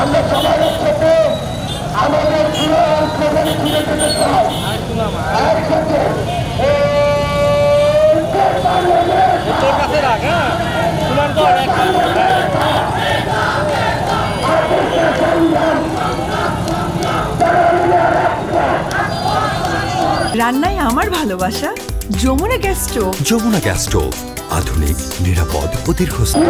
আমরা সবাই একসাথে আমাদের ফিরে যেতে চাই একসাথে তোর কাছে রাখ। রান্নায় আমার ভালোবাসা Jamuna gas stove. Jamuna gas stove, আধুনিক, নিরাপদ ও দীর্ঘস্থায়ী।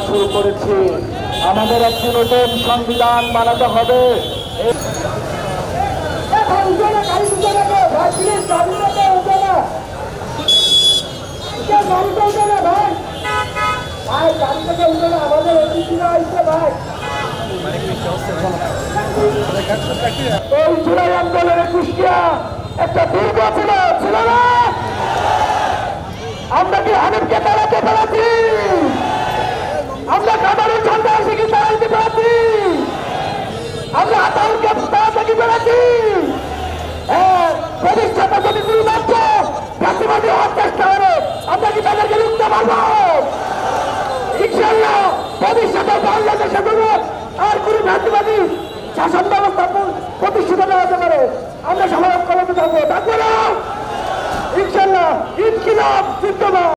শুরু করেছি, আমাদের একটি নতুন সংবিধান বানাতে হবে। এই জুলাই আন্দোলনে কুষ্টিয়া একটা দুর্গ ছিল না? আমরা কি হানিফকে তাড়াতে পেরেছি? আমরা কামারুল সন্ত্রাসীকে তাড়াইতে পেরেছি? আমরা আতাউলকে তাড়াতে কি পেরেছি? ভবিষ্যতে যদি কোনো রাজ্য ফাঁসিবাদী হওয়ার চেষ্টা করে আমরা কি তাদেরকে রুখতে পারবো? ইনশাল্লাহ ভবিষ্যতে বাংলাদেশে কোনো আর কোনো ফাঁসিবাদী শাসন ব্যবস্থা প্রতিষ্ঠিত না হতে পারে। আমরা সবাই ঐক্যবদ্ধ থাকবো, থাকবো না ইনশাল্লাহ। ইনকিলাব জিন্দাবাদ।